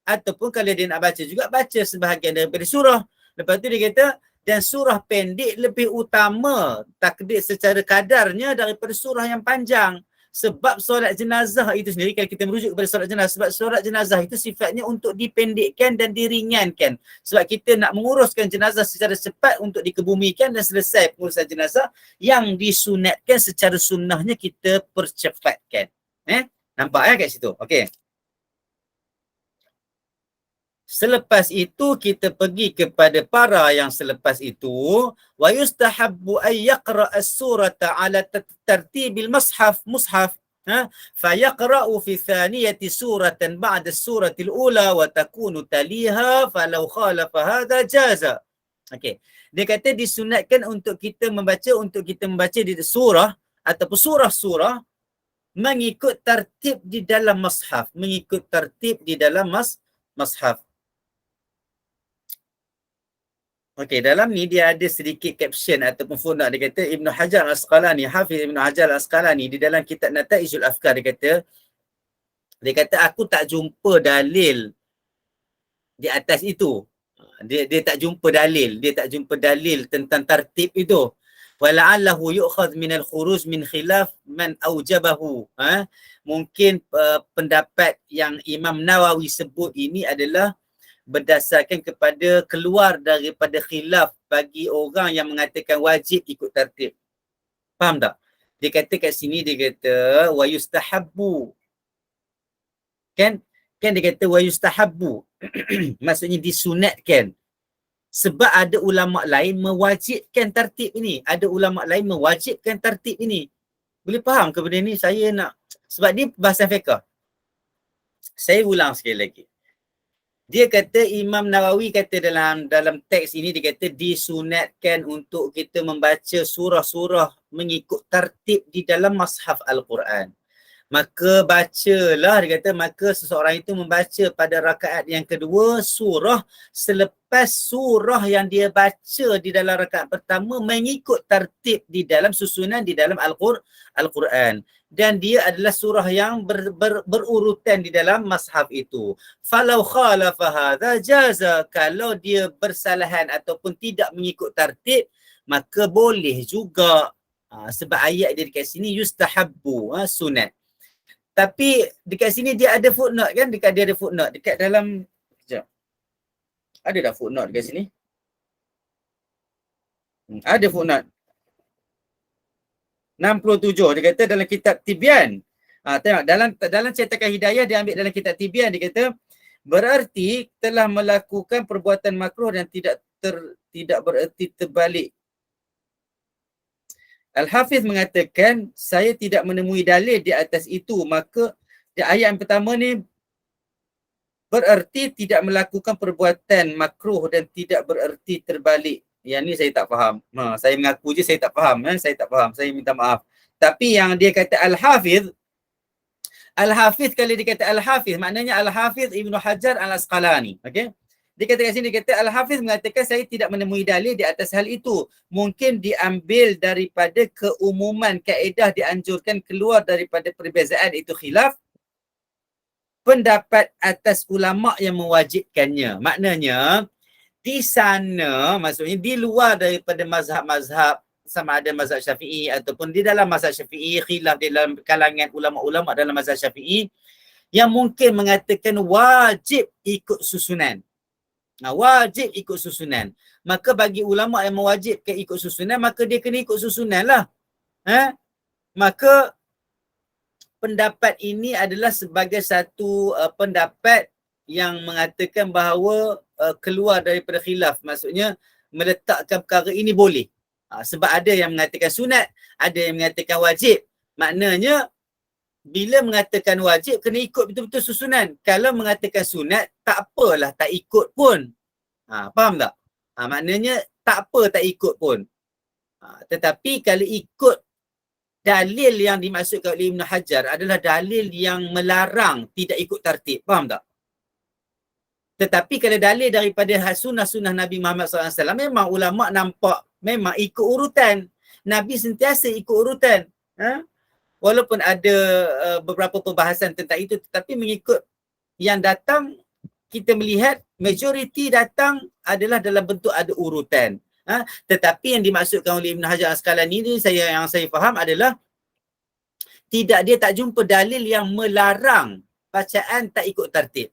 Ataupun kalau dia nak baca juga, baca sebahagian daripada surah. Lepas tu dia kata, dan surah pendek lebih utama takdir secara kadarnya daripada surah yang panjang. Sebab solat jenazah itu sendiri, kalau kita merujuk kepada solat jenazah, sebab solat jenazah itu sifatnya untuk dipendekkan dan diringankan. Sebab kita nak menguruskan jenazah secara cepat untuk dikebumikan dan selesai pengurusan jenazah, yang disunatkan secara sunnahnya kita percepatkan. Nampak kat situ? Okey. Selepas itu kita pergi kepada para yang selepas itu, wa yustahabbu ay yaqra as-surata ala tartibil mushaf, fayaqra'u fi thaniyati suratan ba'da as-surati al-ula wa takunu taliha falau khalafa hadha jaza. Okey. Dia kata disunatkan untuk kita membaca di surah ataupun surah-surah mengikut tertib di dalam mushaf, mushaf. Okey, dalam ni dia ada sedikit caption ataupun footnote. Dia kata Ibn Hajar Al-Asqalani, Hafiz Ibn Hajar Al-Asqalani di dalam kitab Nata'ijul Afkar dia kata aku tak jumpa dalil di atas itu. Dia tak jumpa dalil tentang tertib itu. Wala'allahu yu'khadh min al-khuruj min khilaf man aujabahu. Mungkin pendapat yang Imam Nawawi sebut ini adalah berdasarkan kepada keluar daripada khilaf bagi orang yang mengatakan wajib ikut tertib. Faham tak? Dia kata kat sini, dia kata wa yustahabbu. Kan dia kata wa yustahabbu. Maksudnya disunatkan. Sebab ada ulama lain mewajibkan tertib ini. Boleh faham ke benda ni? Saya nak, sebab dia bahasan fiqh. Saya ulang sekali lagi. Dia kata Imam Nawawi kata dalam teks ini, dia kata disunatkan untuk kita membaca surah-surah mengikut tertib di dalam mushaf Al-Quran. Maka bacalah, dia kata maka seseorang itu membaca pada rakaat yang kedua surah selepas surah yang dia baca di dalam rakaat pertama mengikut tertib di dalam susunan di dalam Al-Quran. Dan dia adalah surah yang berurutan di dalam mushaf itu. Falau khalafa hadha jaza, kalau dia bersalahan ataupun tidak mengikut tertib, maka boleh juga. Sebab ayat dia dekat sini yustahabbu, sunat. Tapi dekat sini dia ada footnote kan? Dia ada footnote dekat dalam, sekejap. Ada dah footnote dekat sini? Ada footnote. 67, dia kata dalam kitab Tibyan. Tengok, dalam cetakan Hidayah dia ambil dalam kitab Tibyan, dia kata berarti telah melakukan perbuatan makruh dan tidak bererti terbalik. Al-Hafiz mengatakan saya tidak menemui dalil di atas itu, maka di ayat yang pertama ni bererti tidak melakukan perbuatan makruh dan tidak bererti terbalik. Yang ni saya tak faham. Saya mengaku je saya tak faham. Saya minta maaf. Tapi yang dia kata Al-Hafiz kalau dia kata Al-Hafiz, maknanya Al-Hafiz Ibn Hajar Al-Asqalani. Okay? Dia kata kat sini, dia kata Al-Hafiz mengatakan saya tidak menemui dalil di atas hal itu. Mungkin diambil daripada keumuman kaedah dianjurkan keluar daripada perbezaan itu khilaf. Pendapat atas ulama' yang mewajibkannya. Maknanya, di sana, maksudnya di luar daripada mazhab-mazhab, sama ada mazhab Syafi'i ataupun di dalam mazhab Syafi'i, khilaf di dalam kalangan ulama-ulama dalam mazhab Syafi'i yang mungkin mengatakan wajib ikut susunan. Wajib ikut susunan. Maka bagi ulama yang mewajibkan ikut susunan, maka dia kena ikut susunan lah. Maka pendapat ini adalah sebagai satu pendapat yang mengatakan bahawa keluar daripada khilaf. Maksudnya meletakkan perkara ini boleh. Sebab ada yang mengatakan sunat, ada yang mengatakan wajib. Maknanya bila mengatakan wajib kena ikut betul-betul susunan. Kalau mengatakan sunat, tak apalah tak ikut pun. Faham tak? Maknanya tak apa tak ikut pun. Tetapi kalau ikut dalil yang dimaksudkan oleh Ibn Hajar adalah dalil yang melarang tidak ikut tertib. Faham tak? Tetapi kalau dalil daripada sunnah-sunnah Nabi Muhammad SAW, memang ulama' nampak memang ikut urutan. Nabi sentiasa ikut urutan. Walaupun ada beberapa perbahasan tentang itu, tetapi mengikut yang datang, kita melihat majoriti datang adalah dalam bentuk ada urutan. Tetapi yang dimaksudkan oleh Ibn Hajar Al-Asqalani ini, yang saya faham adalah dia tak jumpa dalil yang melarang bacaan tak ikut tertib.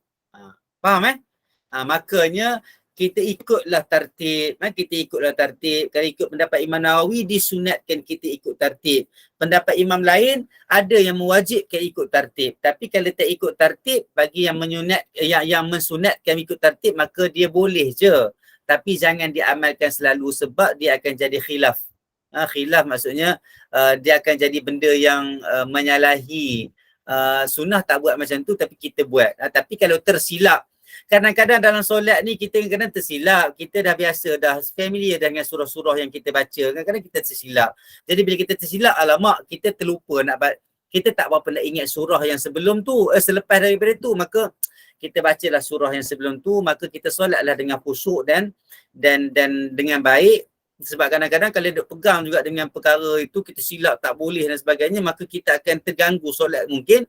Faham Makanya kita ikutlah tertib. Kita ikutlah tertib. Kalau ikut pendapat Imam Nawawi, disunatkan kita ikut tertib. Pendapat imam lain, ada yang mewajibkan ikut tertib. Tapi kalau tak ikut tertib, bagi yang mensunatkan ikut tertib, maka dia boleh je. Tapi jangan diamalkan selalu sebab dia akan jadi khilaf. Khilaf maksudnya dia akan jadi benda yang menyalahi sunnah, tak buat macam tu tapi kita buat. Tapi kalau tersilap, kadang-kadang dalam solat ni kita kadang-kadang tersilap. Kita dah biasa, dah familiar dengan surah-surah yang kita baca. Kadang-kadang kita tersilap. Jadi bila kita tersilap, alamak, kita terlupa kita tak berapa nak ingat surah yang sebelum tu, selepas daripada tu, maka kita bacalah surah yang sebelum tu, maka kita solatlah dengan khusyuk dan dengan baik. Sebab kadang-kadang kalau duk pegang juga dengan perkara itu, kita silap tak boleh dan sebagainya, maka kita akan terganggu solat mungkin.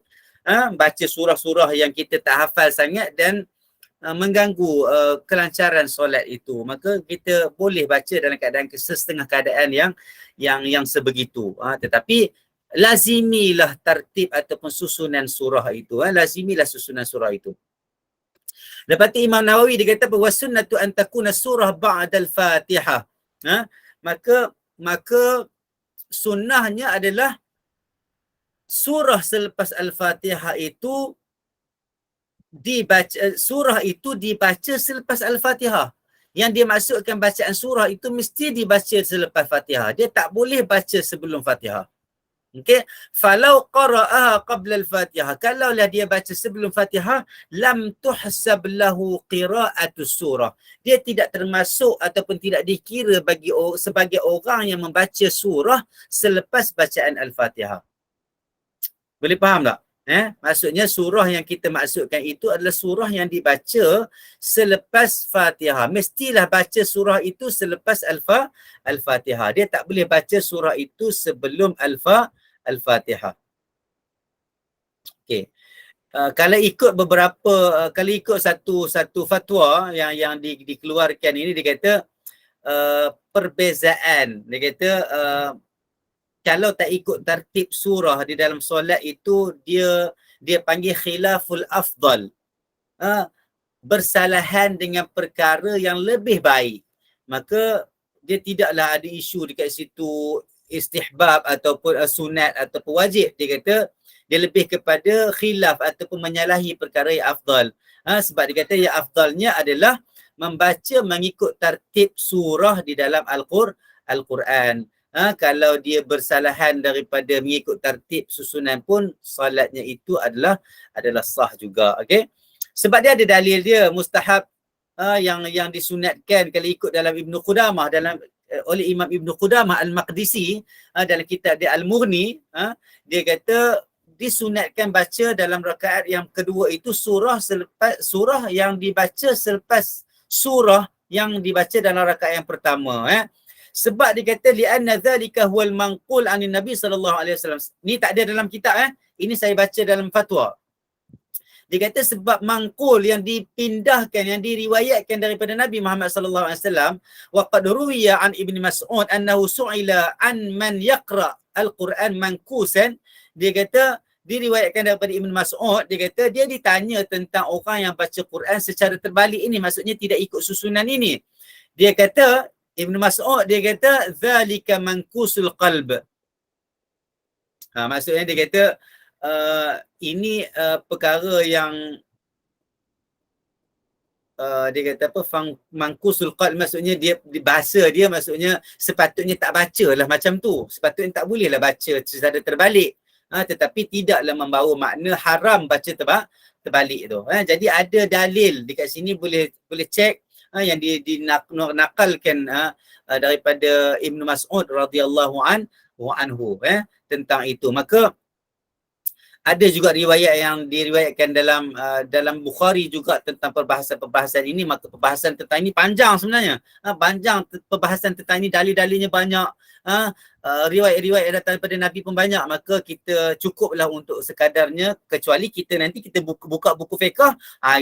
Baca surah-surah yang kita tak hafal sangat dan mengganggu kelancaran solat itu. Maka kita boleh baca dalam keadaan setengah keadaan yang sebegitu. Tetapi lazimilah tertib ataupun susunan surah itu. Lazimilah susunan surah itu. Lepas tu Imam Nawawi dia kata bahawa sunnatu an takuna surah ba'dal Fatihah. Maka sunnahnya adalah surah selepas Al-Fatihah itu dibaca, surah itu dibaca selepas Al-Fatihah. Yang dia maksudkan bacaan surah itu mesti dibaca selepas Fatihah. Dia tak boleh baca sebelum Fatihah. Okey, falau qara'aha qabla al-Fatihah, kalaulah dia baca sebelum Fatihah, lam tuhsab lahu qira'atus surah. Dia tidak termasuk ataupun tidak dikira sebagai orang yang membaca surah selepas bacaan Al-Fatihah. Boleh faham tak? Maksudnya surah yang kita maksudkan itu adalah surah yang dibaca selepas Fatihah. Mestilah baca surah itu selepas Al-Fatihah. Dia tak boleh baca surah itu sebelum Al-Fatihah. Okey. Kalau ikut kalau ikut satu fatwa yang dikeluarkan ini, dia kata perbezaan. Dia kata kalau tak ikut tertib surah di dalam solat itu, dia panggil khilaful afdal. Bersalahan dengan perkara yang lebih baik. Maka dia tidaklah ada isu dekat situ istihbab ataupun sunat ataupun wajib. Dia kata dia lebih kepada khilaf ataupun menyalahi perkara yang afdal. Sebab dia kata yang afdalnya adalah membaca mengikut tertib surah di dalam Al-Quran. Kalau dia bersalahan daripada mengikut tertib susunan pun, salatnya itu adalah sah juga. Okey. Sebab dia ada dalil dia mustahab yang disunatkan kalau ikut dalam Ibnu Qudamah, oleh Imam Ibnu Qudamah Al-Maqdisi dalam kitab dia Al-Mughni, dia kata disunatkan baca dalam rakaat yang kedua itu surah yang dibaca selepas surah yang dibaca dalam rakaat yang pertama. Sebab dia kata li'anna dzalika huwal manqul 'anin Nabi sallallahu alaihi wasallam. Ni tak ada dalam kitab Ini saya baca dalam fatwa. Dia kata sebab mangkul yang dipindahkan, yang diriwayatkan daripada Nabi Muhammad sallallahu alaihi wasallam, wa qad ruwiya an Ibnu Mas'ud annahu su'ila an man yaqra al-Quran mankusan. Dia kata diriwayatkan daripada Ibnu Mas'ud, dia kata dia ditanya tentang orang yang baca Quran secara terbalik ini, maksudnya tidak ikut susunan ini. Dia kata Ibnu Mas'ud, dia kata zalika mankusul qalb. Maksudnya dia kata ini perkara yang dia kata apa, mangkusul qalb, maksudnya dia bahasa dia maksudnya sepatutnya tak bacalah macam tu, sepatutnya tak bolehlah baca secara terbalik, tetapi tidaklah membawa makna haram baca terbalik tu. Jadi ada dalil dekat sini, boleh cek yang dinakalkan daripada Ibnu Mas'ud radhiyallahu anhu tentang itu. Maka ada juga riwayat yang diriwayatkan dalam Bukhari juga tentang perbahasan ini. Maka perbahasan tentang ini panjang sebenarnya. Panjang perbahasan tentang ini, dalil-dalilnya banyak. Riwayat-riwayat yang datang daripada Nabi pun banyak. Maka kita cukuplah untuk sekadarnya, kecuali kita nanti kita buka buku fiqh,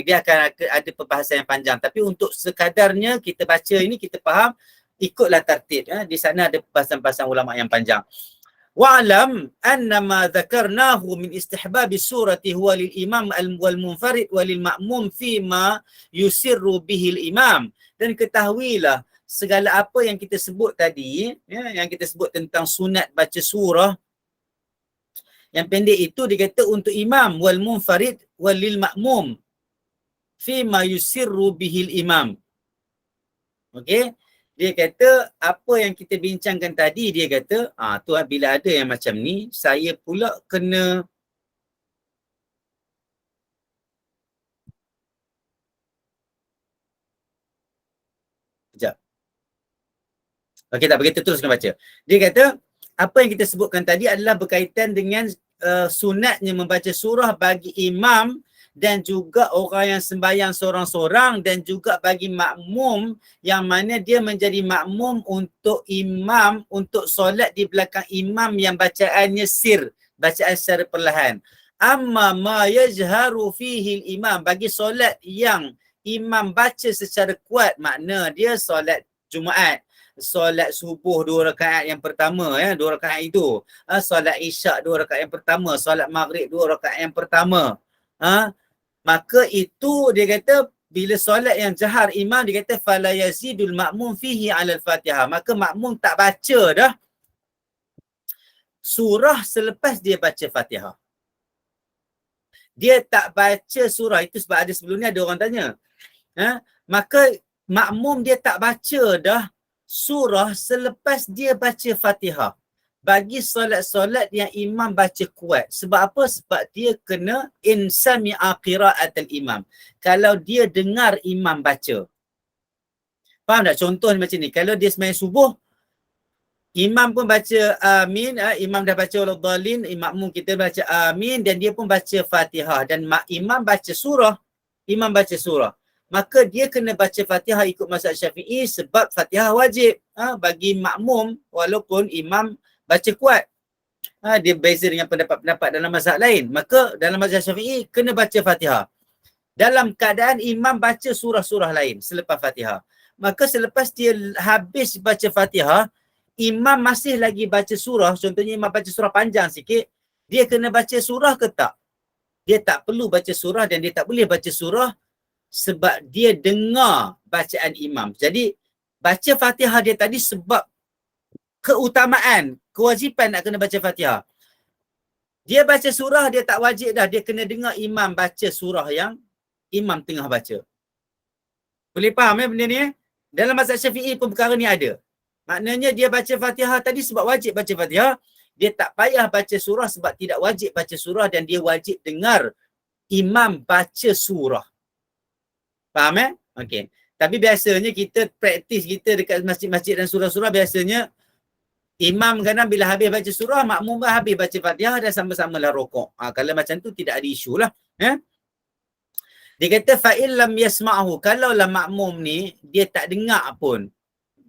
dia akan ada perbahasan yang panjang. Tapi untuk sekadarnya kita baca ini, kita faham, ikutlah tertib. Di sana ada perbahasan-perbahasan ulama yang panjang. Wa'lam anna ma dzakarnahu min istihbab surati huwa lil imam wal munfarid walil ma'mum fi ma yusirru bihi al imam. Dan ketahuilah segala apa yang kita sebut tadi, ya, yang kita sebut tentang sunat baca surah yang pendek itu dikata untuk imam wal munfarid walil ma'mum fi ma yusirru bihi al imam. Okey, dia kata apa yang kita bincangkan tadi, dia kata tu bila ada yang macam ni saya pula kena sekejap. Okey, tak begitu, teruskan baca. Dia kata apa yang kita sebutkan tadi adalah berkaitan dengan sunatnya membaca surah bagi imam dan juga orang yang sembahyang seorang-seorang dan juga bagi makmum yang mana dia menjadi makmum untuk imam untuk solat di belakang imam yang bacaannya sir, bacaan secara perlahan. Amma ma yajharu fihi imam, bagi solat yang imam baca secara kuat, makna dia solat Jumaat, solat subuh 2 rakaat yang pertama, ya, 2 rakaat itu. Solat isyak 2 rakaat yang pertama, solat maghrib 2 rakaat yang pertama. Maka itu dia kata bila solat yang jahar imam, dia kata fala yazidul ma'mum fihi 'ala al-Fatihah. Maka makmum tak baca dah surah selepas dia baca Fatihah. Dia tak baca surah itu sebab ada sebelum ni ada orang tanya. Maka makmum dia tak baca dah surah selepas dia baca Fatihah bagi solat-solat yang imam baca kuat. Sebab apa? Sebab dia kena insami'a qira'atul imam. Kalau dia dengar imam baca. Faham tak? Contoh macam ni. Kalau dia sembahyang subuh, imam pun baca amin, imam dah baca waladhdallin, makmum kita baca amin dan dia pun baca Fatihah dan imam baca surah, maka dia kena baca Fatihah ikut mazhab Syafi'i sebab Fatihah wajib bagi makmum walaupun imam baca kuat. Dia beza dengan pendapat-pendapat dalam mazhab lain. Maka dalam mazhab Syafi'i kena baca Fatihah. Dalam keadaan imam baca surah-surah lain selepas Fatihah. Maka selepas dia habis baca Fatihah, imam masih lagi baca surah, contohnya imam baca surah panjang sikit, dia kena baca surah ke tak? Dia tak perlu baca surah dan dia tak boleh baca surah sebab dia dengar bacaan imam. Jadi baca Fatihah dia tadi sebab keutamaan, kewajipan nak kena baca Fatihah. Dia baca surah, dia tak wajib dah. Dia kena dengar imam baca surah yang imam tengah baca. Boleh faham benda ni? Dalam mazhab Syafi'i pun perkara ni ada. Maknanya dia baca Fatihah tadi sebab wajib baca Fatihah. Dia tak payah baca surah sebab tidak wajib baca surah dan dia wajib dengar imam baca surah. Faham Okey. Tapi biasanya kita praktis kita dekat masjid-masjid dan surah-surah biasanya imam kadang bila habis baca surah, makmum pun habis baca Fatihah dan sama-samalah rokok. Kalau macam tu tidak ada isu lah. Dia kata fa'il lam yasma'hu, kalaulah makmum ni dia tak dengar pun.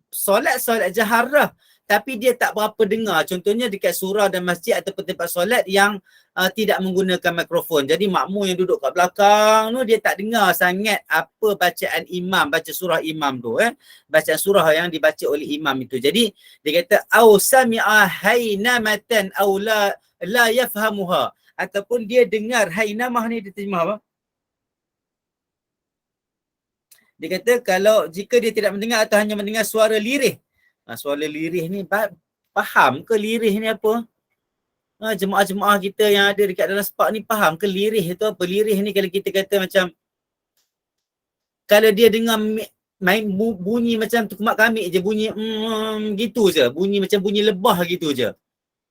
Solat jahar dah, tapi dia tak berapa dengar. Contohnya dekat surau dan masjid ataupun tempat solat yang tidak menggunakan mikrofon. Jadi makmum yang duduk kat belakang tu dia tak dengar sangat apa bacaan imam, baca surah imam tu. Bacaan surah yang dibaca oleh imam itu. Jadi dia kata au sami'a hainamatan au la yafhamuha, ataupun dia dengar hainamah ni diterjemah apa? Dia kata kalau jika dia tidak mendengar atau hanya mendengar suara lirih. Suara lirih ni faham ke lirih ni apa? Jemaah-jemaah kita yang ada dekat dalam sepak ni faham ke lirih itu apa? Lirih ni kalau kita kata macam kalau dia dengar main bunyi macam tukumak kamik je, bunyi gitu je. Bunyi macam bunyi lebah gitu je.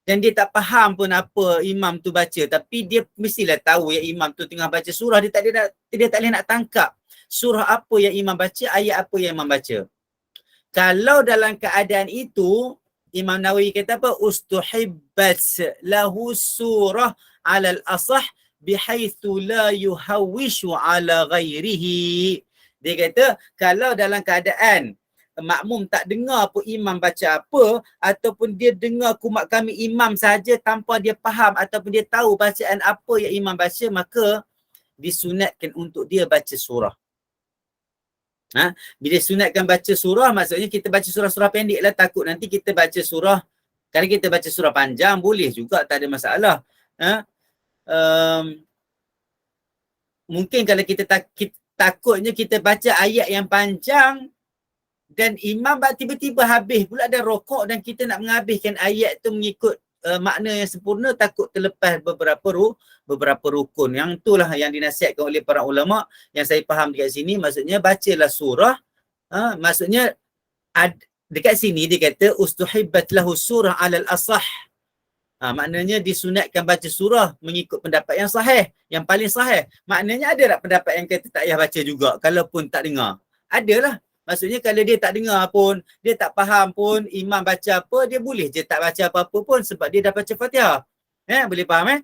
Dan dia tak faham pun apa imam tu baca. Tapi dia mestilah tahu yang imam tu tengah baca surah. Dia tak boleh nak tangkap surah apa yang imam baca, ayat apa yang imam baca. Kalau dalam keadaan itu, Imam Nawawi kata apa? Ustuhibbat lahu surah ala al-asah bihaithu la yuhawishu ala ghairihi. Dia kata, kalau dalam keadaan makmum tak dengar apa imam baca apa, ataupun dia dengar kumat kami imam saja tanpa dia faham ataupun dia tahu bacaan apa yang imam baca, maka disunatkan untuk dia baca surah. Bila sunatkan baca surah, maksudnya kita baca surah-surah pendek lah, takut nanti kita baca surah Kalau kita baca surah panjang boleh juga, tak ada masalah. Mungkin kalau kita takutnya kita baca ayat yang panjang dan imam tiba-tiba habis pula dan rokok dan kita nak menghabiskan ayat tu mengikut makna yang sempurna, takut terlepas beberapa rukun. Yang itulah yang dinasihatkan oleh para ulama yang saya faham dekat sini. Maksudnya bacalah surah, maksudnya dekat sini dia kata ustuhibbat lahu surah alal asah. Maknanya disunatkan baca surah mengikut pendapat yang sahih, yang paling sahih. Maknanya ada tak pendapat yang kata tak payah baca juga kalaupun tak dengar? Adalah. Maksudnya kalau dia tak dengar pun, dia tak faham pun, imam baca apa, dia boleh je tak baca apa-apa pun sebab dia dah baca Fatihah. Boleh faham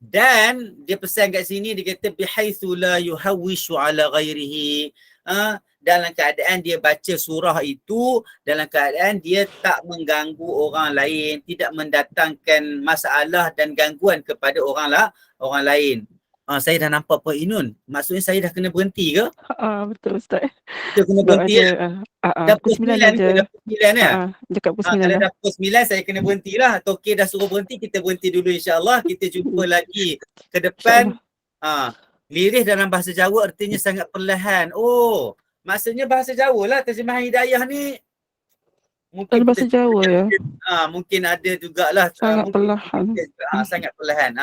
Dan dia pesan kat sini, dia kata bihaitsu la yuhawwishu ala ghairihi. Dalam keadaan dia baca surah itu dalam keadaan dia tak mengganggu orang lain, tidak mendatangkan masalah dan gangguan kepada orang lain. Saya dah nampak Puan Inun. Maksudnya saya dah kena berhenti ke? Betul Ustaz. Kita kena berhenti ya? Dah pukul 9 aja. Dah pukul 9 ya? Dekat pukul 9 kalau dah. dah pukul 9 saya kena berhentilah. Toke dah suruh berhenti, kita berhenti dulu insyaAllah. Kita jumpa lagi ke depan. Lirih dalam bahasa Jawa artinya sangat perlahan. Oh, maksudnya bahasa Jawa lah terjemahan Hidayah ni. Mungkin bahasa Jawa ya. Mungkin ada jugalah. Sangat perlahan. Sangat perlahan.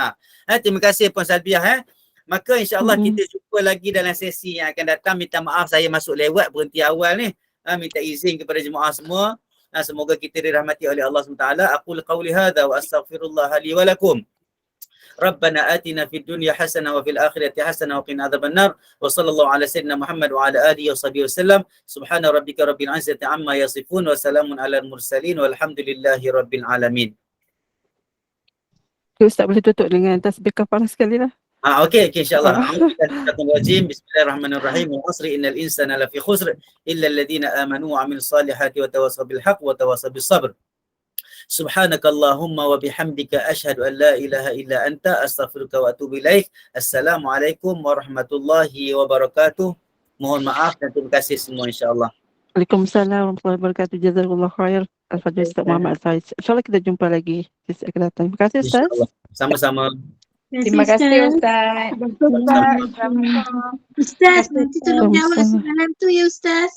Terima kasih Puan Salbiah. Maka insyaAllah kita jumpa lagi dalam sesi yang akan datang. Minta maaf saya masuk lewat berhenti awal ni. Minta izin kepada jemaah semua. Semoga kita dirahmati oleh Allah SWT. Aqul qawli hadha wa astaghfirullah li wa lakum. Rabbana atina fid dunya hasanah wa fil akhirati hasanah wa qina adzaban nar. Wa sallallahu ala sayyidina Muhammad wa ala alihi wa sahbihi wasallam. Subhana rabbika rabbil izzati amma yasifun wa salamun alal mursalin walhamdulillahi rabbil alamin. Ustaz boleh tutup dengan tasbih kafarah sekali lah. Okey insya-Allah. Bismillahirrahmanirrahim. Wa asri innal insana lafi khusr illa alladhina amanu wa amilus salihati wa tawassaw bil haqq wa tawassaw bis sabr. Subhanakallahumma wa bihamdika asyhadu an la ilaha illa anta astaghfiruka wa atubu ilaik. Assalamualaikum warahmatullahi wabarakatuh. Mohon maaf dan terima kasih semua insya-Allah. Waalaikumsalam warahmatullahi wabarakatuh. Jazakallahu khair. Al-Fadhil Ustaz Muhammad Al-Faiz. InsyaAllah kita jumpa lagi di saat akan datang. Terima kasih Ustaz. Sama-sama. Terima kasih Ustaz. Ustaz, nanti tolong jawab soalan tu ya Ustaz.